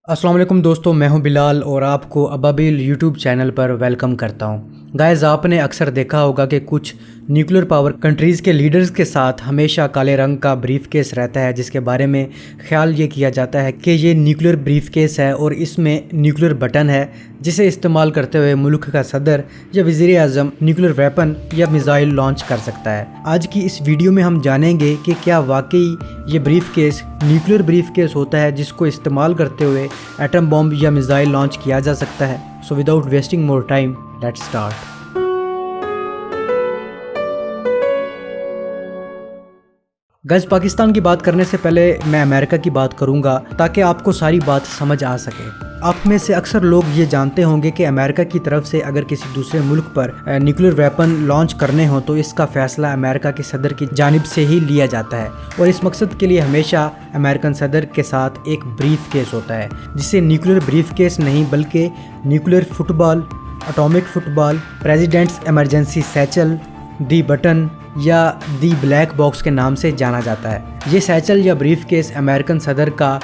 अस्सलाम वालेकुम दोस्तों, मैं हूं बिलाल और आपको अबाबिल यूट्यूब चैनल पर वेलकम करता हूं। गाइस, आपने अक्सर देखा होगा कि कुछ न्यूक्लियर पावर कंट्रीज़ के लीडर्स के साथ हमेशा काले रंग का ब्रीफ केस रहता है, जिसके बारे में ख्याल ये किया जाता है कि ये न्यूक्लियर ब्रीफ केस है और इसमें न्यूक्लियर बटन है जिसे इस्तेमाल करते हुए मुल्क का सदर या वज़ीर आज़म न्यूक्लियर वेपन या मिसाइल लॉन्च कर सकता है। आज की इस वीडियो में हम जानेंगे कि क्या वाकई ये brief case nuclear brief case होता है जिसको इस्तेमाल करते हुए एटम बॉम्ब या मिसाइल लॉन्च किया जा सकता है। So without wasting more time, let's start. Guys, Pakistan की बात करने से पहले मैं अमेरिका की बात करूंगा ताकि आपको सारी बात समझ आ सके। आप में से अक्सर लोग ये जानते होंगे कि अमेरिका की तरफ से अगर किसी दूसरे मुल्क पर न्यूक्लियर वेपन लॉन्च करने हो तो इसका फैसला अमेरिका के सदर की जानिब से ही लिया जाता है और इस मकसद के लिए हमेशा अमेरिकन सदर के साथ एक ब्रीफ केस होता है, जिसे न्यूक्लियर ब्रीफ केस नहीं बल्कि nuclear football, atomic football, president's emergency satchel, the button या दी ब्लैक बॉक्स के नाम से जाना जाता है। ये सैचल या ब्रीफ केस अमेरिकन सदर का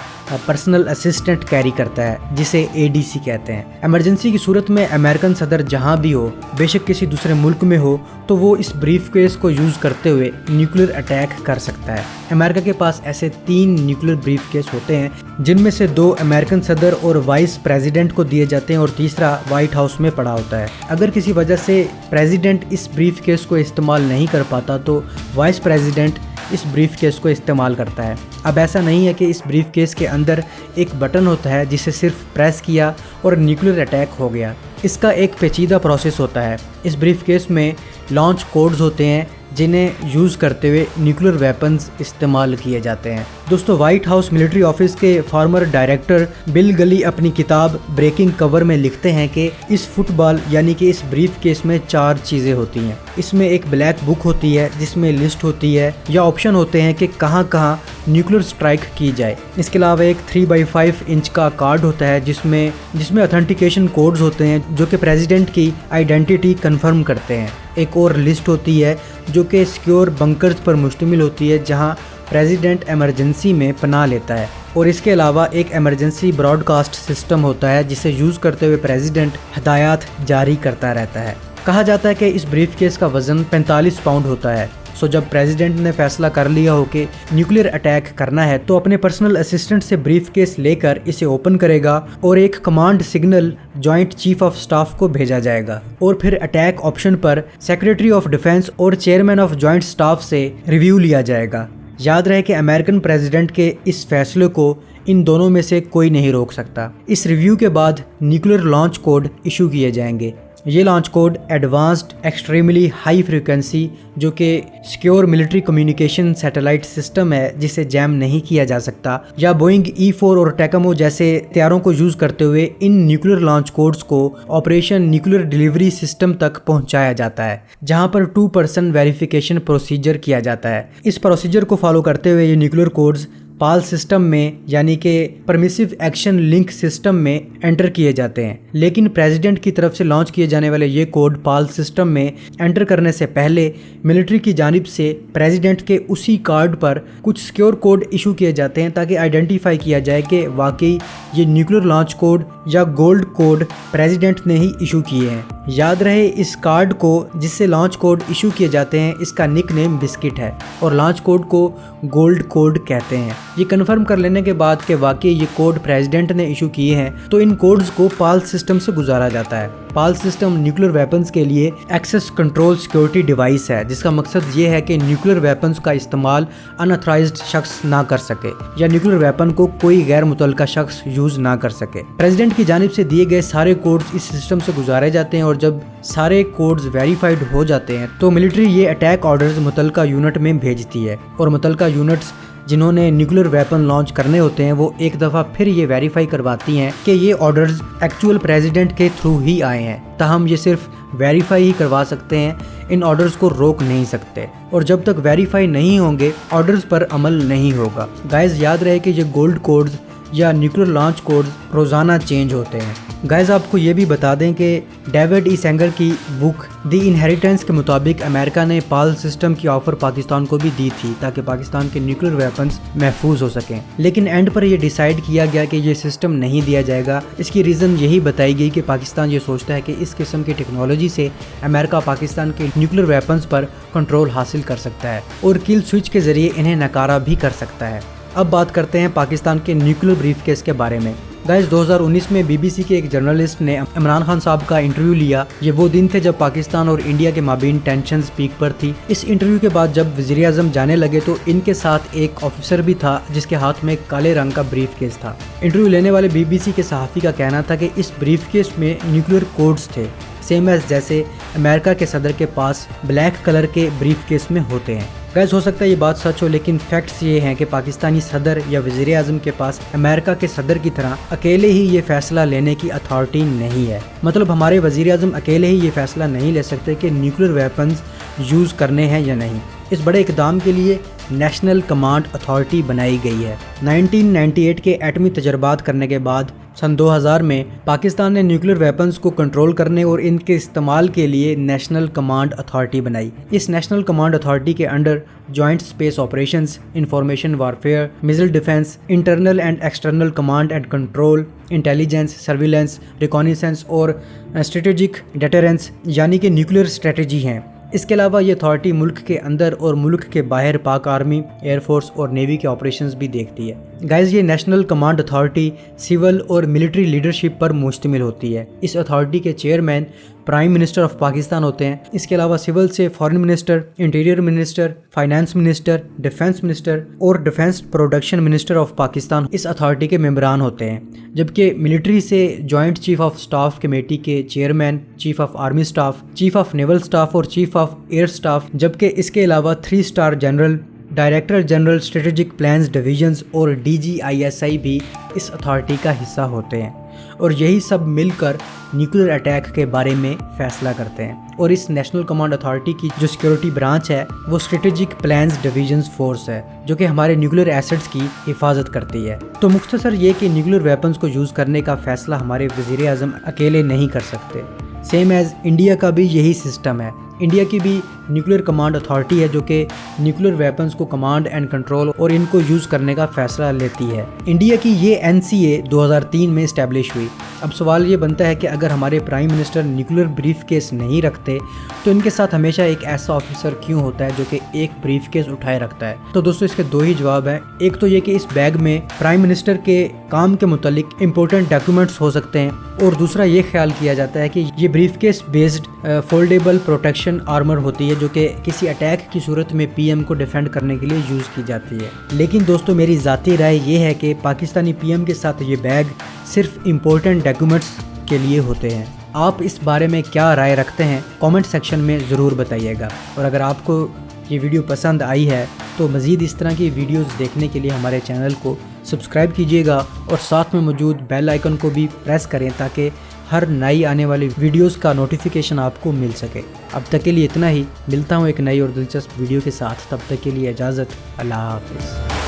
पर्सनल असिस्टेंट कैरी करता है, जिसे एडीसी कहते हैं। इमरजेंसी की सूरत में अमेरिकन सदर जहां भी हो, बेशक किसी दूसरे मुल्क में हो, तो वो इस ब्रीफ केस को यूज़ करते हुए न्यूक्लियर अटैक कर सकता है। अमेरिका के पास ऐसे 3 न्यूक्लियर ब्रीफ केस होते हैं, जिनमें से 2 अमेरिकन सदर और वाइस प्रेसिडेंट को दिए जाते हैं और तीसरा व्हाइट हाउस में पड़ा होता है। अगर किसी वजह से प्रेसिडेंट इस ब्रीफ केस को इस्तेमाल नहीं कर पाता तो वाइस प्रेसिडेंट इस ब्रीफ केस को इस्तेमाल करता है। अब ऐसा नहीं है कि इस ब्रीफ केस के अंदर एक बटन होता है जिसे सिर्फ प्रेस किया और न्यूक्लियर अटैक हो गया। इसका एक पेचीदा प्रोसेस होता है। इस ब्रीफ केस में लॉन्च कोड्स होते हैं जिन्हें यूज़ करते हुए न्यूक्लियर वेपन्स इस्तेमाल किए जाते हैं। दोस्तों, वाइट हाउस मिलिट्री ऑफिस के फॉर्मर डायरेक्टर बिल गली अपनी किताब ब्रेकिंग कवर में लिखते हैं कि इस फुटबॉल यानी कि इस ब्रीफ केस में 4 चीज़ें होती हैं। इसमें एक ब्लैक बुक होती है जिसमें लिस्ट होती है या ऑप्शन होते हैं कि कहाँ कहाँ न्यूक्लियर स्ट्राइक की जाए। इसके अलावा एक 3x5 इंच का कार्ड होता है जिसमें ऑथेंटिकेशन कोड्स होते हैं जो कि प्रेसिडेंट की आइडेंटिटी कंफर्म करते हैं। एक और लिस्ट होती है जो कि सिक्योर बंकर्स पर मुश्तमिल होती है जहां प्रेसिडेंट इमरजेंसी में पनाह लेता है। और इसके अलावा एक इमरजेंसी ब्रॉडकास्ट सिस्टम होता है जिसे यूज़ करते हुए प्रेसिडेंट हदायत जारी करता रहता है। कहा जाता है कि इस ब्रीफ केस का वज़न 45 पाउंड होता है। सो जब प्रेसिडेंट ने फैसला कर लिया हो कि न्यूक्लियर अटैक करना है तो अपने पर्सनल असिस्टेंट से ब्रीफ केस लेकर इसे ओपन करेगा और एक command signal joint chief of staff को भेजा जाएगा और फिर अटैक ऑप्शन पर सेक्रेटरी ऑफ डिफेंस और चेयरमैन ऑफ जॉइंट स्टाफ से रिव्यू लिया जाएगा। याद रहे कि अमेरिकन प्रेसिडेंट के इस फैसले को इन दोनों में से कोई नहीं रोक सकता। इस रिव्यू के बाद न्यूक्लियर लॉन्च कोड इशू किए जाएंगे। ये launch code advanced extremely high frequency, जो कि secure military communication satellite system है जिसे जैम नहीं किया जा सकता, या बोइंग E4 और टेकमो जैसे हथियारों को यूज़ करते हुए इन न्यूक्लियर लॉन्च कोड्स को ऑपरेशन न्यूक्लियर डिलीवरी सिस्टम तक पहुंचाया जाता है, जहां पर 2% वेरिफिकेशन प्रोसीजर किया जाता है। इस प्रोसीजर को फॉलो करते हुए ये न्यूक्लियर कोड्स पाल सिस्टम में यानी कि परमिसिव एक्शन लिंक सिस्टम में एंटर किए जाते हैं। लेकिन प्रेसिडेंट की तरफ से लॉन्च किए जाने वाले ये कोड पाल सिस्टम में एंटर करने से पहले मिलिट्री की जानिब से प्रेसिडेंट के उसी कार्ड पर कुछ सिक्योर कोड इशू किए जाते हैं ताकि आइडेंटिफाई किया जाए कि वाकई ये न्यूक्लियर लॉन्च कोड या गोल्ड कोड प्रेसिडेंट ने ही इशू किए हैं। याद रहे, इस कार्ड को जिससे लॉन्च कोड इशू किए जाते हैं इसका निक नेम बिस्किट है और लॉन्च कोड को गोल्ड कोड कहते हैं। ये कन्फर्म कर लेने के बाद कि वाकई ये कोड प्रेसिडेंट ने इशू किए हैं तो इन कोड्स को पाल सिस्टम से गुजारा जाता है। पाल सिस्टम न्यूक्लियर वेपन्स के लिए एक्सेस कंट्रोल सिक्योरिटी डिवाइस है जिसका मकसद ये है कि न्यूक्लियर वेपन्स का इस्तेमाल अनऑथराइज्ड शख्स ना कर सके या न्यूक्लियर वेपन को कोई गैर मुतल्लका शख्स यूज़ ना कर सके। प्रेसिडेंट की जानिब से दिए गए सारे कोड्स इस सिस्टम से गुजारे जाते हैं और जब सारे कोड्स वेरीफाइड हो जाते हैं तो मिलिट्री ये अटैक ऑर्डर्स मुतल्लका यूनिट में भेजती है और मुतल्लका यूनिट्स जिन्होंने न्यूक्लियर वेपन लॉन्च करने होते हैं वो एक दफ़ा फिर ये वेरीफाई करवाती हैं कि ये ऑर्डर्स एक्चुअल प्रेसिडेंट के थ्रू ही आए हैं। ताहम ये सिर्फ वेरीफाई ही करवा सकते हैं, इन ऑर्डर्स को रोक नहीं सकते और जब तक वेरीफाई नहीं होंगे ऑर्डर्स पर अमल नहीं होगा। गाइस, याद रहे कि ये गोल्ड कोड्स या न्यूक्लियर लॉन्च कोड्स रोज़ाना चेंज होते हैं। गाइस आपको ये भी बता दें कि डेविड ई सेंगर की बुक द इनहेरिटेंस के मुताबिक अमेरिका ने पाल सिस्टम की ऑफर पाकिस्तान को भी दी थी ताकि पाकिस्तान के न्यूक्लियर वेपन्स महफूज हो सकें, लेकिन एंड पर यह डिसाइड किया गया कि ये सिस्टम नहीं दिया जाएगा। इसकी रीज़न यही बताई गई कि पाकिस्तान ये सोचता है कि इस किस्म की टेक्नोलॉजी से अमेरिका पाकिस्तान के न्यूक्लियर वेपन्स पर कंट्रोल हासिल कर सकता है और किल स्विच के ज़रिए इन्हें नकारा भी कर सकता है। अब बात करते हैं पाकिस्तान के न्यूक्लियर ब्रीफकेस के बारे में। गाइस 2019 में BBC के एक जर्नलिस्ट ने इमरान खान साहब का इंटरव्यू लिया। ये वो दिन थे जब पाकिस्तान और इंडिया के माबीन टेंशन पीक पर थी। इस इंटरव्यू के बाद जब वज़ीर आज़म जाने लगे तो इनके साथ एक ऑफिसर भी था जिसके हाथ में काले रंग का ब्रीफकेस था। इंटरव्यू लेने वाले BBC के सहाफ़ी का कहना था कि इस ब्रीफकेस में न्यूक्लियर कोड्स थे, सेम एज जैसे अमेरिका के सदर के पास ब्लैक कलर के ब्रीफकेस में होते हैं। गाइस हो सकता है ये बात सच हो, लेकिन फैक्ट्स ये हैं कि पाकिस्तानी सदर या वज़ीर आज़म के पास अमेरिका के सदर की तरह अकेले ही ये फैसला लेने की अथॉरिटी नहीं है। मतलब हमारे वज़ीर आज़म अकेले ही ये फैसला नहीं ले सकते कि न्यूक्लियर वेपन्स यूज़ करने हैं या नहीं। इस बड़े इक़दाम के लिए नेशनल कमांड अथॉरिटी बनाई गई है। 1998 के एटमी तजर्बात करने के बाद सन 2000 में पाकिस्तान ने न्यूक्लियर वेपन्स को कंट्रोल करने और इनके इस्तेमाल के लिए नेशनल कमांड अथॉरिटी बनाई। इस नेशनल कमांड अथॉरिटी के under joint space operations, information warfare, missile defence, internal and external command and control, intelligence, surveillance, reconnaissance और स्ट्रेटेजिक डेटरेंस यानी कि न्यूक्लियर स्ट्रेटजी हैं। इसके अलावा ये अथॉरिटी मुल्क के अंदर और मुल्क के बाहर पाक आर्मी, एयरफोर्स और नेवी के ऑपरेशंस भी देखती है। गाइस ये नेशनल कमांड अथॉरिटी सिविल और मिलिट्री लीडरशिप पर मुश्तमिल होती है। इस अथॉरिटी के chairman prime minister of Pakistan होते हैं। इसके अलावा सिविल से foreign minister, interior minister, finance minister, defence minister और defence production minister of Pakistan इस अथॉरिटी के मेंबरान होते हैं। जबकि मिलिट्री से joint chief of staff committee के chairman chief of army staff, chief of naval staff और चीफ ऑफ एयर स्टाफ, जबकि इसके अलावा 3 star general, director general strategic plans divisions और DGISI भी इस अथॉरिटी का हिस्सा होते हैं और यही सब मिलकर न्यूक्लियर अटैक के बारे में फैसला करते हैं। और इस नेशनल कमांड अथॉरिटी की जो सिक्योरिटी ब्रांच है वो स्ट्रेटेजिक प्लान्स डिवीजन्स फोर्स है जो कि हमारे न्यूक्लियर एसेट्स की हिफाजत करती है। तो मुख्तसर ये कि न्यूक्लियर वेपन्स को यूज़ करने का फैसला हमारे वज़ीर आज़म अकेले नहीं कर सकते। सेम एज इंडिया का भी यही सिस्टम है। इंडिया की भी न्यूक्लियर कमांड अथॉरिटी है जो कि न्यूक्लियर वेपन्स को कमांड एंड कंट्रोल और इनको यूज़ करने का फैसला लेती है। इंडिया की ये NCA 2003 में इस्टेब्लिश हुई। अब सवाल ये बनता है कि अगर हमारे prime minister nuclear brief case नहीं रखते तो इनके साथ हमेशा एक ऐसा ऑफिसर क्यों होता है जो कि एक ब्रीफ केस उठाए रखता है? तो दोस्तों इसके 2 ही जवाब हैं। एक तो ये कि इस बैग में प्राइम मिनिस्टर के काम के मुतालिक इंपॉर्टेंट डॉक्यूमेंट्स हो सकते हैं और दूसरा ये ख्याल किया जाता है कि ये brief case based foldable protection armour होती है जो कि किसी अटैक की सूरत में PM को डिफेंड करने के लिए यूज़ की जाती है। लेकिन दोस्तों मेरी ज़ाती राय ये है कि पाकिस्तानी PM के साथ ये बैग सिर्फ इम्पोर्टेंट डॉक्यूमेंट्स के लिए होते हैं। आप इस बारे में क्या राय रखते हैं कमेंट सेक्शन में ज़रूर बताइएगा। और अगर आपको ये वीडियो पसंद आई है तो मज़ीद इस तरह की वीडियोस देखने के लिए हमारे चैनल को सब्सक्राइब कीजिएगा और साथ में मौजूद बेल आइकन को भी प्रेस करें ताकि हर नई आने वाली वीडियोस का नोटिफिकेशन आपको मिल सके। अब तक के लिए इतना ही, मिलता हूँ एक नई और दिलचस्प वीडियो के साथ। तब तक के लिए इजाज़त, अल्लाह हाफ़िज़।